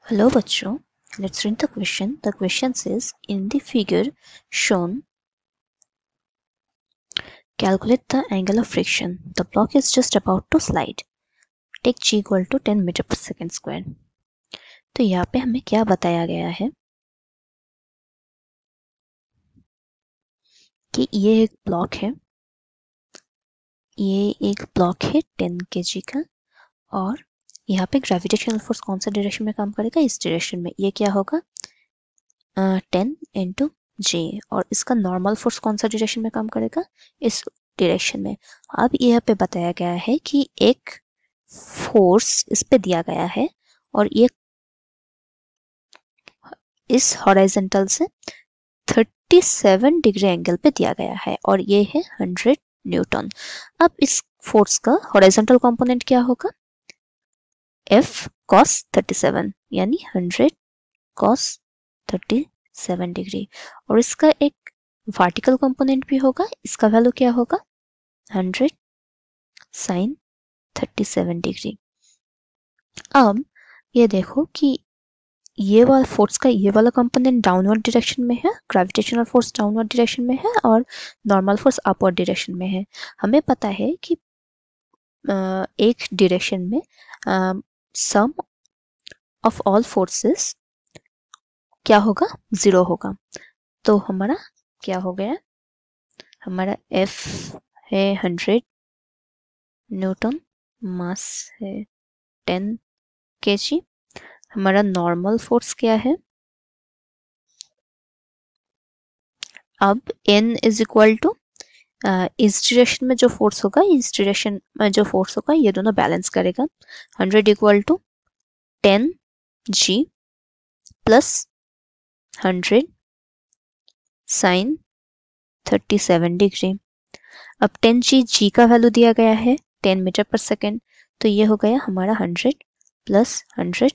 Hello बच्चों, let's read the question. The question says, in the figure shown, calculate the angle of friction. The block is just about to slide. Take g equal to 10 metre पर second square. तो यहाँ पे हमें क्या बताया गया है कि ये एक ब्लॉक है, ये एक ब्लॉक है 10 kg का, और यहाँ पे ग्रेविटेशनल फोर्स कौन सा डायरेक्शन में काम करेगा? इस डायरेक्शन में. ये क्या होगा? 10 इंटू जे. और इसका नॉर्मल फोर्स कौन सा डायरेक्शन में काम करेगा? इस डायरेक्शन में. अब यहाँ पे बताया गया है कि एक फोर्स इस पे दिया गया है और ये इस हॉरिजॉन्टल से 37 डिग्री एंगल पे दिया गया है और ये है 100 न्यूटन. अब इस फोर्स का हॉरिजॉन्टल कंपोनेंट क्या होगा? F cos 37 यानी 100 cos 37 डिग्री. और इसका एक वर्टिकल कंपोनेंट भी होगा. इसका वैल्यू क्या होगा? 100 sin 37 डिग्री. अब ये देखो कि ये वाला फोर्स का ये वाला कंपोनेंट डाउनवर्ड डायरेक्शन में है, ग्रेविटेशनल फोर्स डाउनवर्ड डायरेक्शन में है और नॉर्मल फोर्स अपवर्ड डायरेक्शन में है. हमें पता है कि एक डायरेक्शन में सम ऑफ ऑल फोर्सेस क्या होगा? 0 होगा. तो हमारा क्या हो गया? हमारा F है 100 न्यूटन, मास है 10 kg. हमारा नॉर्मल फोर्स क्या है? अब N इज इक्वल टू इस डायरेक्शन में जो फोर्स होगा, इस डायरेक्शन में जो फोर्स होगा, ये दोनों बैलेंस करेगा. 100 equal to 10 G plus 100 sine 37 degree. अब 10 G का वैल्यू दिया गया है 10 मीटर पर सेकेंड. तो ये हो गया हमारा 100 plus 100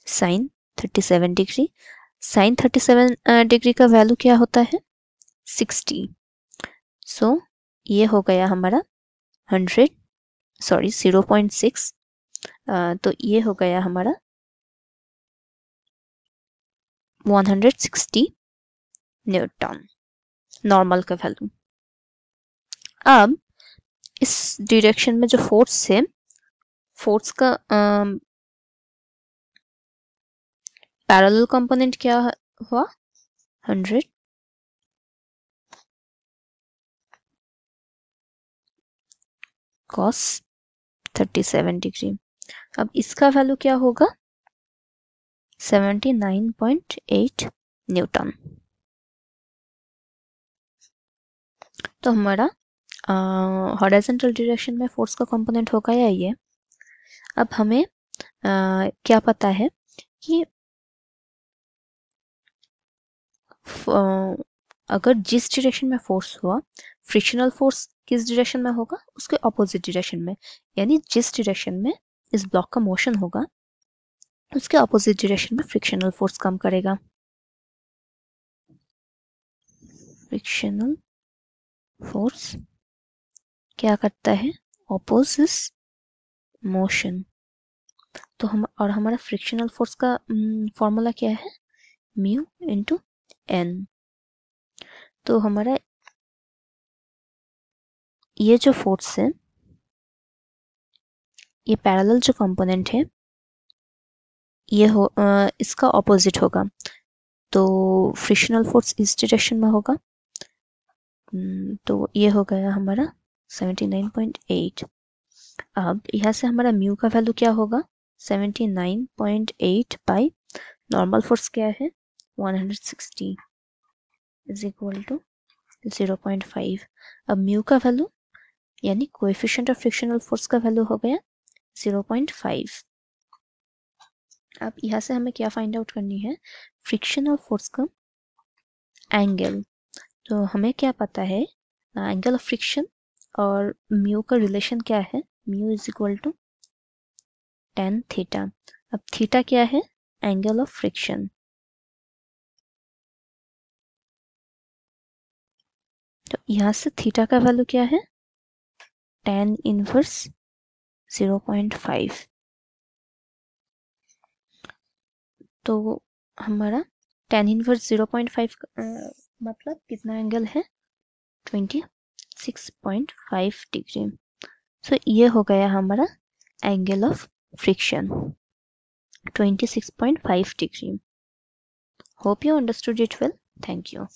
sine 37 degree. Sine 37 degree का वैल्यू क्या होता है? 60. सो ये हो गया हमारा 0.6. तो ये हो गया हमारा 160 न्यूटन नॉर्मल का वैल्यू. अब इस डायरेक्शन में जो फोर्स है, फोर्स का पैरेलल कंपोनेंट क्या हुआ? 100 cos 37 डिग्री. अब इसका वैल्यू क्या होगा? 79.8 न्यूटन. तो हमारा हॉरिजॉन्टल डायरेक्शन में फोर्स का कंपोनेंट होगा या ये. अब हमें क्या पता है कि अगर जिस डायरेक्शन में फोर्स हुआ, फ्रिक्शनल फोर्स किस डायरेक्शन में होगा? उसके ऑपोजिट डायरेक्शन में. यानी जिस डायरेक्शन में इस ब्लॉक का मोशन होगा, उसके ऑपोजिट डायरेक्शन में फ्रिक्शनल फोर्स कम करेगा. फ्रिक्शनल फोर्स क्या करता है? Opposite motion. तो हमारा फ्रिक्शनल फोर्स का फॉर्मूला क्या है? Mu into N. तो हमारा ये जो फोर्स है, ये पैरेलल जो कंपोनेंट है, ये इसका ऑपोजिट होगा. तो फ्रिक्शनल फोर्स इस डायरेक्शन में होगा. तो ये हो गया हमारा 79.8. अब यहाँ से हमारा म्यू का वैल्यू क्या होगा? 79.8 बाई नॉर्मल फोर्स क्या है? 160 इज इक्वल टू 0.5. अब म्यू का वैल्यू यानी कोएफिशिएंट ऑफ फ्रिक्शनल फोर्स का वैल्यू हो गया 0.5. अब यहाँ से हमें क्या फाइंड आउट करनी है? फ्रिक्शनल फोर्स का एंगल. तो हमें क्या पता है? एंगल ऑफ फ्रिक्शन और म्यू का रिलेशन क्या है? Mu is equal to tan theta. अब थीटा क्या है? Angle of friction. तो यहाँ से थीटा का वैल्यू क्या है? tan inverse 0.5. तो हमारा tan इनवर्स 0.5 मतलब कितना एंगल है 26.5 डिग्री। सो ये हो गया हमारा angle of friction 26.5 degree. Hope you understood it well. Thank you.